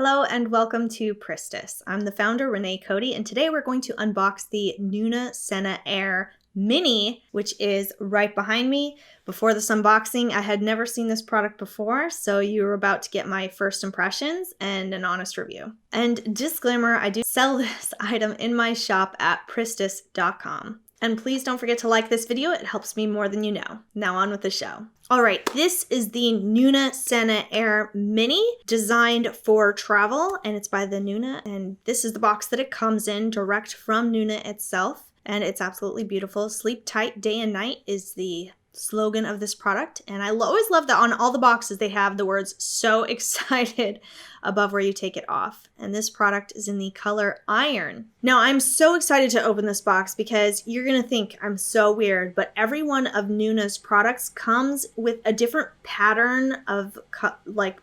Hello and welcome to Pristis. I'm the founder, Renee Cody, and today we're going to unbox the Nuna Sena Aire Mini, which is right behind me. Before this unboxing, I had never seen this product before, so you're about to get my first impressions and an honest review. And disclaimer, I do sell this item in my shop at pristis.com. And please don't forget to like this video, it helps me more than you know. Now on with the show. All right, this is the Nuna Sena Aire Mini, designed for travel, and it's by the Nuna, and this is the box that it comes in, direct from Nuna itself, and it's absolutely beautiful. Sleep tight day and night is the slogan of this product, and I always love that on all the boxes they have the words "so excited" above where you take it off, and this product is in the color iron. Now I'm so excited to open this box because you're gonna think I'm so weird, but every one of Nuna's products comes with a different pattern of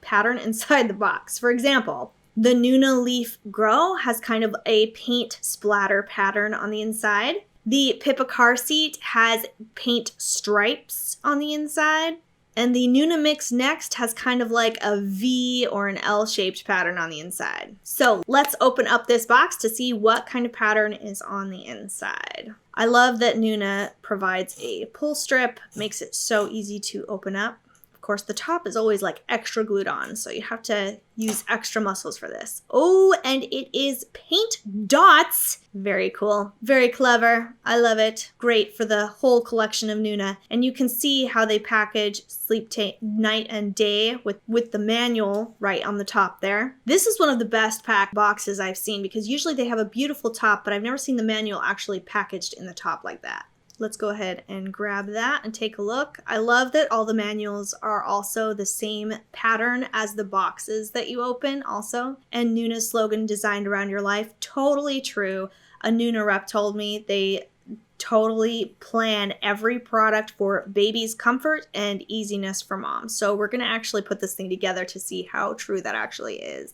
pattern inside the box. For example, the Nuna Leaf Grow has kind of a paint splatter pattern on the inside. The Pippa car seat has paint stripes on the inside. And the Nuna Mix Next has kind of like a V or an L-shaped pattern on the inside. So let's open up this box to see what kind of pattern is on the inside. I love that Nuna provides a pull strip, makes it so easy to open up. Of course, the top is always like extra glued on, so you have to use extra muscles for this. Oh, and it is paint dots. Very cool. Very clever. I love it. Great for the whole collection of Nuna. And you can see how they package sleep night and day with the manual right on the top there. This is one of the best packed boxes I've seen because usually they have a beautiful top, but I've never seen the manual actually packaged in the top like that. Let's go ahead and grab that and take a look. I love that all the manuals are also the same pattern as the boxes that you open also. And Nuna's slogan, designed around your life, totally true. A Nuna rep told me they totally plan every product for baby's comfort and easiness for mom. So we're gonna actually put this thing together to see how true that actually is.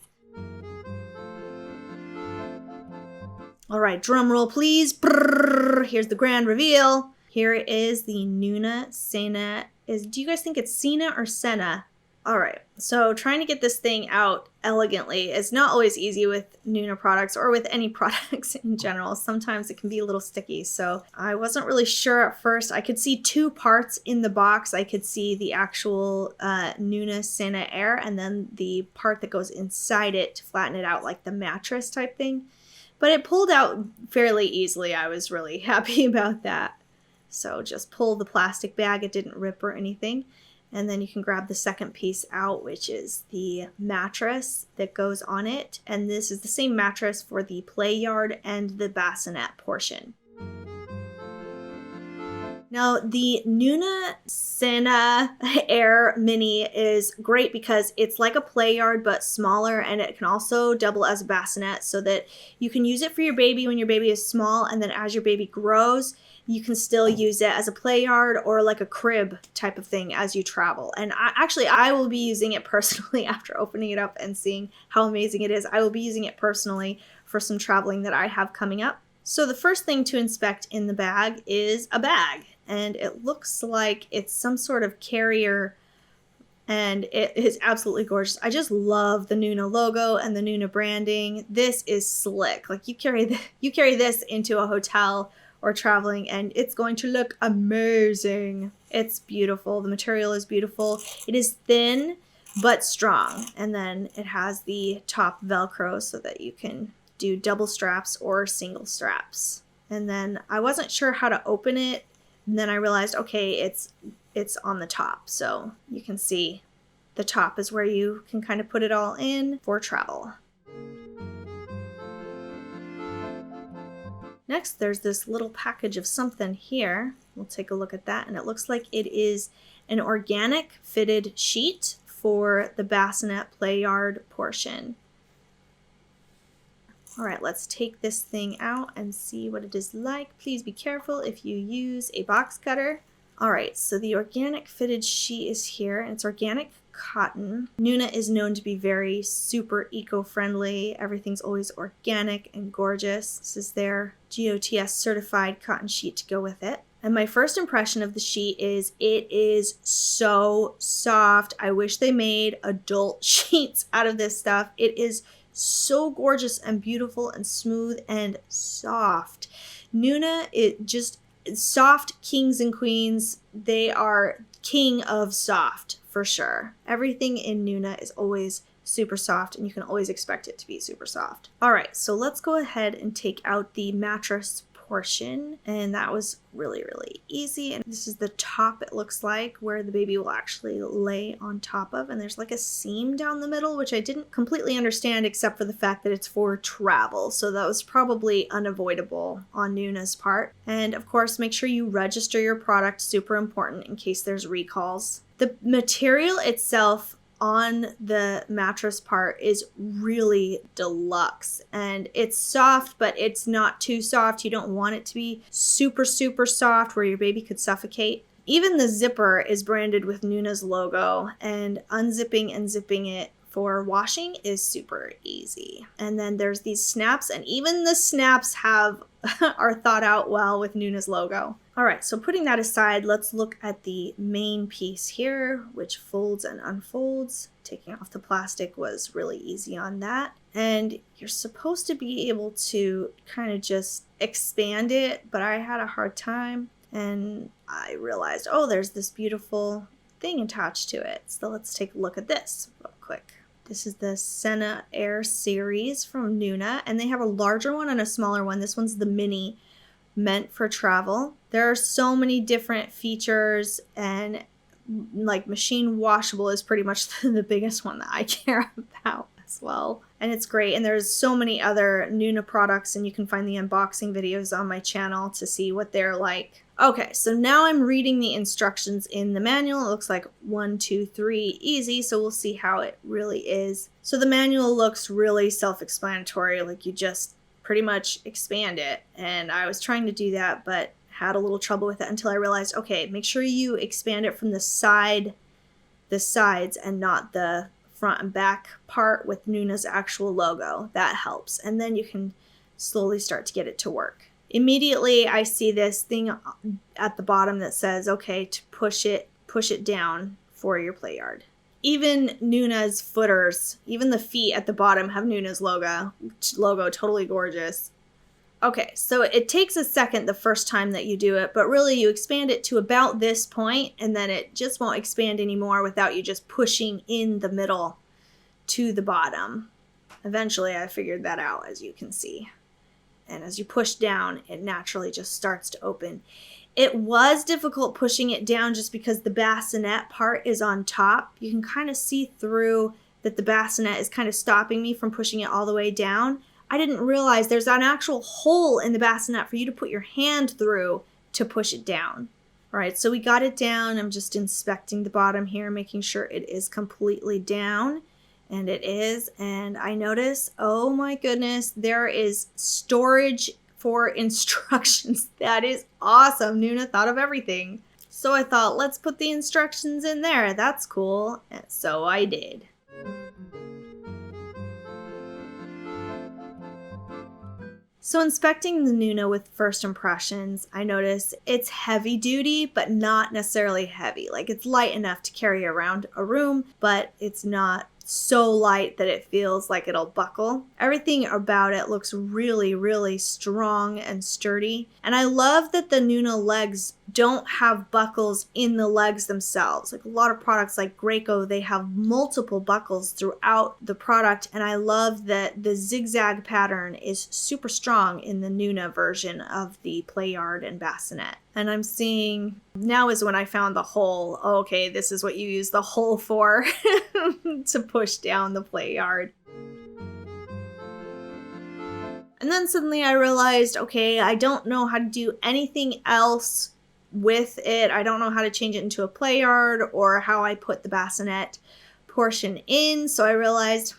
All right, drum roll please. Brrr, here's the grand reveal. Here is the Nuna Sena. Do you guys think it's Sena or Sena? All right, so trying to get this thing out elegantly is not always easy with Nuna products or with any products in general. Sometimes it can be a little sticky, so I wasn't really sure at first. I could see two parts in the box. I could see the actual Nuna Sena Aire and then the part that goes inside it to flatten it out like the mattress type thing. But it pulled out fairly easily. I was really happy about that. So just pull the plastic bag. It didn't rip or anything. And then you can grab the second piece out, which is the mattress that goes on it. And this is the same mattress for the play yard and the bassinet portion. Now, the Nuna Sena Aire Mini is great because it's like a play yard but smaller, and it can also double as a bassinet so that you can use it for your baby when your baby is small, and then as your baby grows, you can still use it as a play yard or like a crib type of thing as you travel. And I will be using it personally after opening it up and seeing how amazing it is. I will be using it personally for some traveling that I have coming up. So the first thing to inspect in the bag is a bag. And it looks like it's some sort of carrier, and it is absolutely gorgeous. I just love the Nuna logo and the Nuna branding. This is slick. Like you carry this into a hotel or traveling and it's going to look amazing. It's beautiful. The material is beautiful. It is thin but strong, and then it has the top Velcro so that you can do double straps or single straps. And then I wasn't sure how to open it. And then I realized, okay, it's on the top. So you can see the top is where you can kind of put it all in for travel. Next, there's this little package of something here. We'll take a look at that. And it looks like it is an organic fitted sheet for the bassinet play yard portion. All right, let's take this thing out and see what it is like. Please be careful if you use a box cutter. All right, so the organic fitted sheet is here, and it's organic cotton. Nuna is known to be very super eco-friendly. Everything's always organic and gorgeous. This is their GOTS certified cotton sheet to go with it. And my first impression of the sheet is it is so soft. I wish they made adult sheets out of this stuff. It is so gorgeous and beautiful and smooth and soft. Nuna, it just soft kings and queens. They are king of soft for sure. Everything in Nuna is always super soft, and you can always expect it to be super soft. All right, so let's go ahead and take out the mattress portion, and that was really easy. And this is the top, it looks like, where the baby will actually lay on top of, and there's like a seam down the middle, which I didn't completely understand except for the fact that it's for travel, so that was probably unavoidable on Nuna's part. And of course, make sure you register your product, super important in case there's recalls. The material itself on the mattress part is really deluxe, and it's soft, but it's not too soft. You don't want it to be super soft where your baby could suffocate. Even the zipper is branded with Nuna's logo, and unzipping and zipping it for washing is super easy. And then there's these snaps, and even the snaps are thought out well with Nuna's logo. All right, so putting that aside, let's look at the main piece here, which folds and unfolds. Taking off the plastic was really easy on that. And you're supposed to be able to kind of just expand it, but I had a hard time, and I realized, oh, there's this beautiful thing attached to it. So let's take a look at this real quick. This is the Sena Aire series from Nuna, and they have a larger one and a smaller one. This one's the mini, meant for travel. There are so many different features, and like machine washable is pretty much the biggest one that I care about as well. And it's great. And there's so many other Nuna products, and you can find the unboxing videos on my channel to see what they're like. Okay, so now I'm reading the instructions in the manual. It looks like 1, 2, 3, easy. So we'll see how it really is. So the manual looks really self-explanatory, like you just pretty much expand it. And I was trying to do that, but had a little trouble with it until I realized, okay, make sure you expand it from the sides and not the front and back part with Nuna's actual logo. That helps. And then you can slowly start to get it to work. Immediately I see this thing at the bottom that says, okay, to push it down for your play yard. Even Nuna's footers, even the feet at the bottom have Nuna's logo, totally gorgeous. Okay, so it takes a second the first time that you do it, but really you expand it to about this point, and then it just won't expand anymore without you just pushing in the middle to the bottom. Eventually I figured that out, as you can see. And as you push down, it naturally just starts to open. It was difficult pushing it down just because the bassinet part is on top. You can kind of see through that the bassinet is kind of stopping me from pushing it all the way down. I didn't realize there's an actual hole in the bassinet for you to put your hand through to push it down. All right, so we got it down. I'm just inspecting the bottom here, making sure it is completely down. And it is. And I notice, oh my goodness, there is storage for instructions. That is awesome. Nuna thought of everything. So I thought, let's put the instructions in there. That's cool. And so I did. So inspecting the Nuna with first impressions, I notice it's heavy duty, but not necessarily heavy. Like it's light enough to carry around a room, but it's not so light that it feels like it'll buckle. Everything about it looks really strong and sturdy. And I love that the Nuna legs don't have buckles in the legs themselves. Like a lot of products like Graco, they have multiple buckles throughout the product. And I love that the zigzag pattern is super strong in the Nuna version of the play yard and bassinet. And I'm seeing, now is when I found the hole. Oh, okay, this is what you use the hole for to push down the play yard. And then suddenly I realized, okay, I don't know how to do anything else with it. I don't know how to change it into a play yard or how I put the bassinet portion in. So I realized,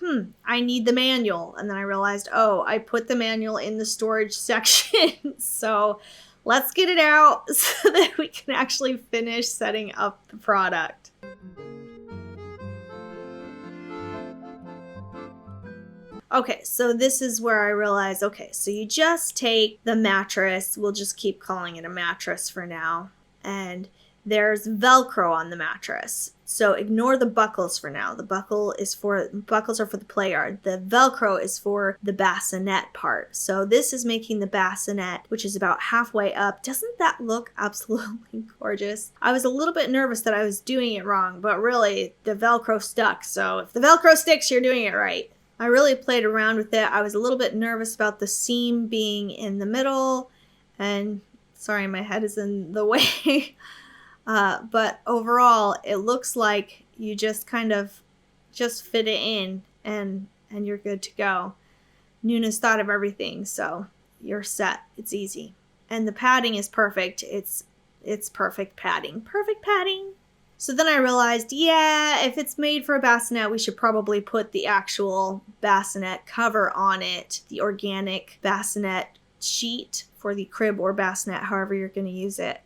I need the manual. And then I realized, oh, I put the manual in the storage section. So let's get it out so that we can actually finish setting up the product. Okay, so this is where I realized, okay, so you just take the mattress, we'll just keep calling it a mattress for now, and there's Velcro on the mattress. So ignore the buckles for now. The buckles are for the play yard. The Velcro is for the bassinet part. So this is making the bassinet, which is about halfway up. Doesn't that look absolutely gorgeous? I was a little bit nervous that I was doing it wrong, but really the Velcro stuck. So if the Velcro sticks, you're doing it right. I really played around with it. I was a little bit nervous about the seam being in the middle, and sorry, my head is in the way. But overall, it looks like you just kind of just fit it in and you're good to go. Nuna's thought of everything, so you're set. It's easy. And the padding is perfect. It's perfect padding. Perfect padding. So then I realized, yeah, if it's made for a bassinet, we should probably put the actual bassinet cover on it, the organic bassinet sheet for the crib or bassinet, however you're going to use it.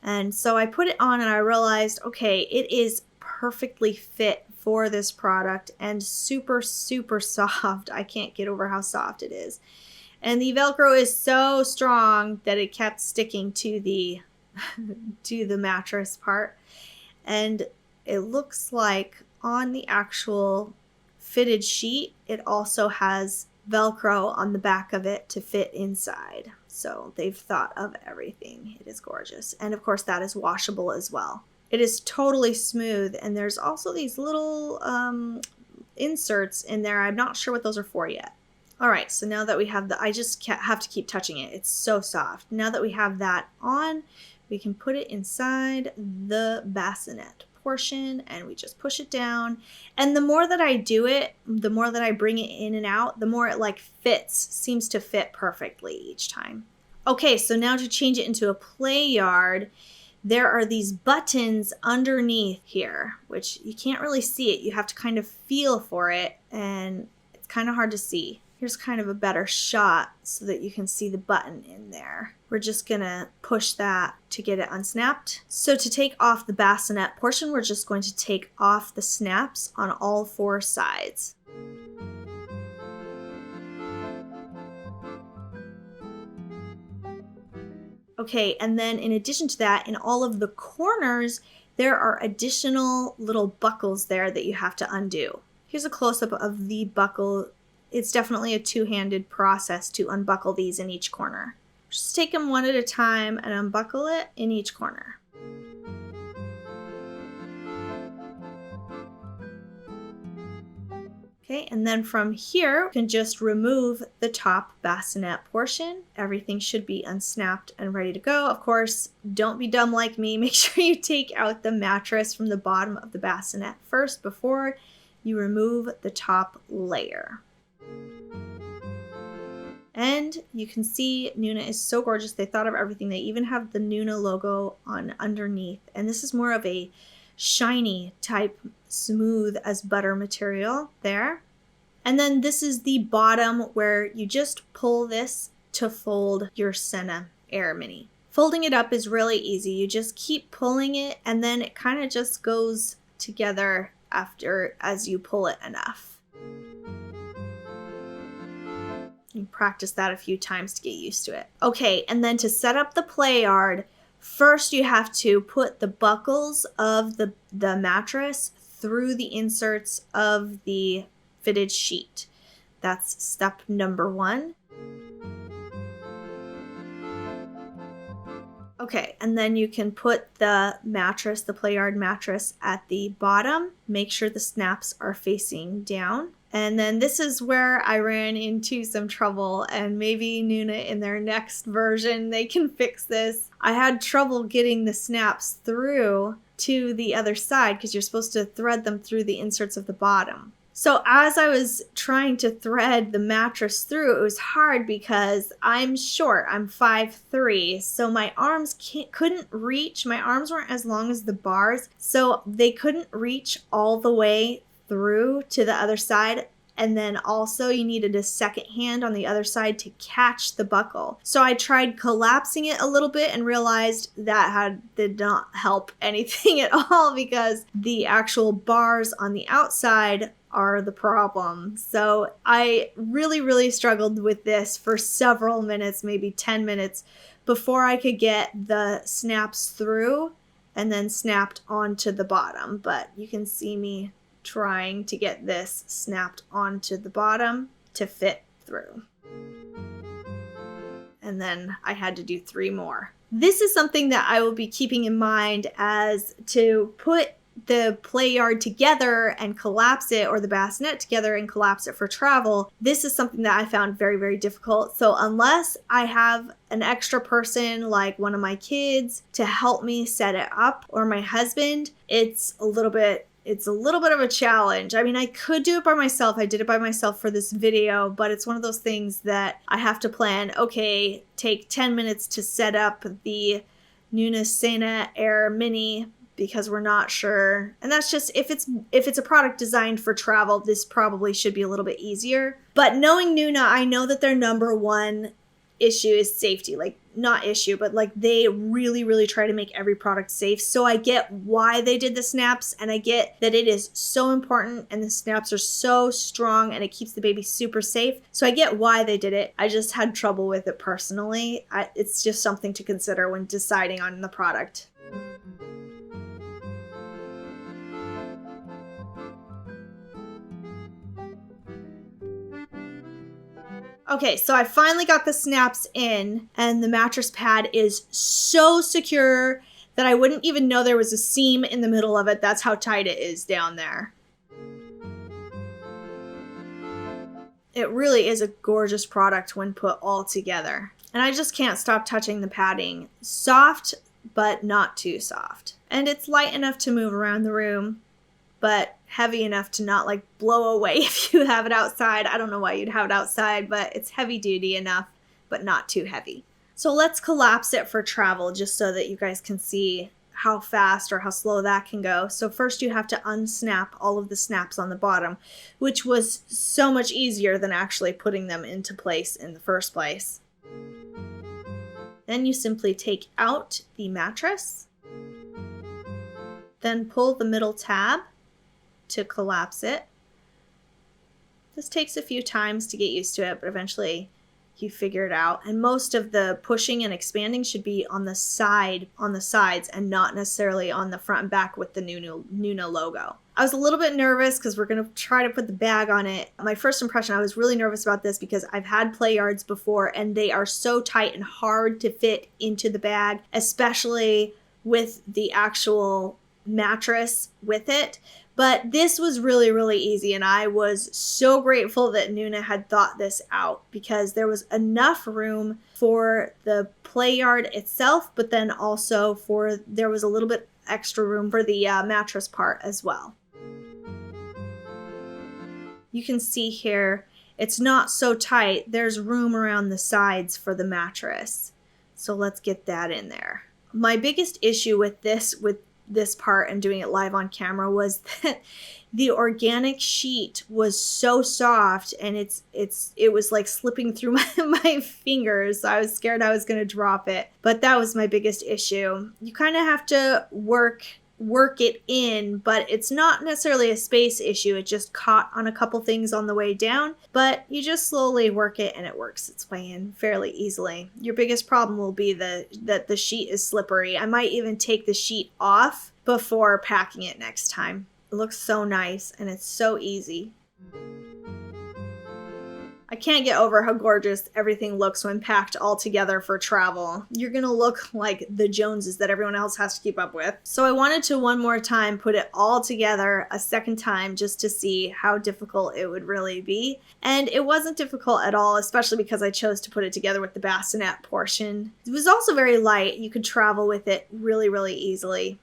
And so I put it on and I realized, okay, it is perfectly fit for this product and super, super soft. I can't get over how soft it is. And the Velcro is so strong that it kept sticking to the to the mattress part. And it looks like on the actual fitted sheet, it also has Velcro on the back of it to fit inside. So they've thought of everything. It is gorgeous. And of course that is washable as well. It is totally smooth, and there's also these little inserts in there. I'm not sure what those are for yet. All right, so now that we have I just have to keep touching it. It's so soft. Now that we have that on, we can put it inside the bassinet portion and we just push it down. And the more that I do it, the more that I bring it in and out, the more it like seems to fit perfectly each time. Okay, so now to change it into a play yard, there are these buttons underneath here, which you can't really see it. You have to kind of feel for it, and it's kind of hard to see. Here's kind of a better shot so that you can see the button in there. We're just gonna push that to get it unsnapped. So to take off the bassinet portion, we're just going to take off the snaps on all 4 sides. Okay, and then in addition to that, in all of the corners, there are additional little buckles there that you have to undo. Here's a close-up of the buckle. It's definitely a 2-handed process to unbuckle these in each corner. Just take them one at a time and unbuckle it in each corner. Okay, and then from here, you can just remove the top bassinet portion. Everything should be unsnapped and ready to go. Of course, don't be dumb like me. Make sure you take out the mattress from the bottom of the bassinet first before you remove the top layer. And you can see Nuna is so gorgeous. They thought of everything. They even have the Nuna logo on underneath. And this is more of a shiny type, smooth as butter material there. And then this is the bottom where you just pull this to fold your Sena Aire Mini. Folding it up is really easy. You just keep pulling it and then it kind of just goes together as you pull it enough. You practice that a few times to get used to it. Okay, and then to set up the play yard, first you have to put the buckles of the mattress through the inserts of the fitted sheet. That's step number 1. Okay, and then you can put the mattress, the play yard mattress, at the bottom. Make sure the snaps are facing down. And then this is where I ran into some trouble, and maybe Nuna in their next version, they can fix this. I had trouble getting the snaps through to the other side because you're supposed to thread them through the inserts of the bottom. So as I was trying to thread the mattress through, it was hard because I'm short. I'm 5'3", so my arms couldn't reach. My arms weren't as long as the bars, so they couldn't reach all the way through to the other side. and then also you needed a second hand on the other side to catch the buckle. So I tried collapsing it a little bit and realized that did not help anything at all, because the actual bars on the outside are the problem. So I really struggled with this for several minutes, maybe 10 minutes, before I could get the snaps through and then snapped onto the bottom. But you can see me trying to get this snapped onto the bottom to fit through. And then I had to do 3 more. This is something that I will be keeping in mind as to put the play yard together and collapse it, or the bassinet together and collapse it for travel. This is something that I found very difficult. So unless I have an extra person like one of my kids to help me set it up, or my husband, it's a little bit of a challenge. I mean, I could do it by myself. I did it by myself for this video, but it's one of those things that I have to plan. Okay, take 10 minutes to set up the Nuna Sena Aire Mini, because we're not sure. And that's just, if it's a product designed for travel, this probably should be a little bit easier. But knowing Nuna, I know that their number one issue is safety. Like, not issue, but like they really try to make every product safe. So I get why they did the snaps, and I get that it is so important, and the snaps are so strong, and it keeps the baby super safe. So I get why they did it. I just had trouble with it personally. It's just something to consider when deciding on the product. Okay, so I finally got the snaps in, and the mattress pad is so secure that I wouldn't even know there was a seam in the middle of it. That's how tight it is down there. It really is a gorgeous product when put all together. And I just can't stop touching the padding. Soft, but not too soft. And it's light enough to move around the room, but heavy enough to not like blow away if you have it outside. I don't know why you'd have it outside, but it's heavy duty enough, but not too heavy. So let's collapse it for travel, just so that you guys can see how fast or how slow that can go. So first you have to unsnap all of the snaps on the bottom, which was so much easier than actually putting them into place in the first place. Then you simply take out the mattress, then pull the middle tab to collapse it. This takes a few times to get used to it, but eventually you figure it out. And most of the pushing and expanding should be on the sides, and not necessarily on the front and back with the Nuna logo. I was a little bit nervous because we're going to try to put the bag on it. My first impression, I was really nervous about this because I've had play yards before, and they are so tight and hard to fit into the bag, especially with the actual mattress with it. But this was really easy, and I was so grateful that Nuna had thought this out, because there was enough room for the play yard itself, but then also there was a little bit extra room for the mattress part as well. You can see here, it's not so tight. There's room around the sides for the mattress. So let's get that in there. My biggest issue with this part and doing it live on camera was that the organic sheet was so soft, and it was like slipping through my fingers. So I was scared I was going to drop it, but that was my biggest issue. You kind of have to work it in, but it's not necessarily a space issue. It just caught on a couple things on the way down, but you just slowly work it and it works its way in fairly easily. Your biggest problem will be that the sheet is slippery. I might even take the sheet off before packing it next time. It looks so nice and it's so easy. I can't get over how gorgeous everything looks when packed all together for travel. You're gonna look like the Joneses that everyone else has to keep up with. So I wanted to one more time put it all together a second time, just to see how difficult it would really be. And it wasn't difficult at all, especially because I chose to put it together with the bassinet portion. It was also very light. You could travel with it really easily.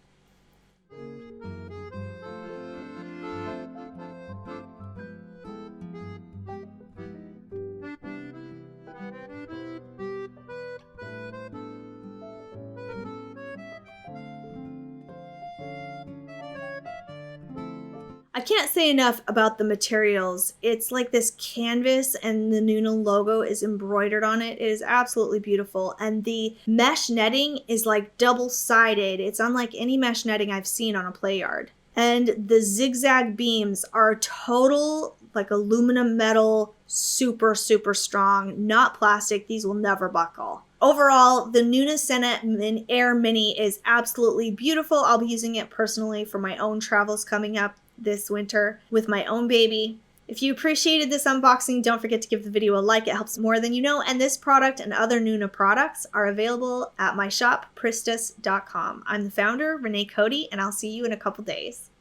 I can't say enough about the materials. It's like this canvas and the Nuna logo is embroidered on it. It is absolutely beautiful. And the mesh netting is like double-sided. It's unlike any mesh netting I've seen on a play yard. And the zigzag beams are total like aluminum metal, super, super strong, not plastic. These will never buckle. Overall, the Nuna Sena Aire Mini is absolutely beautiful. I'll be using it personally for my own travels coming up this winter with my own baby. If you appreciated this unboxing, don't forget to give the video a like. It helps more than you know. And this product and other Nuna products are available at my shop, pristus.com. I'm the founder, Renee Cody, and I'll see you in a couple days.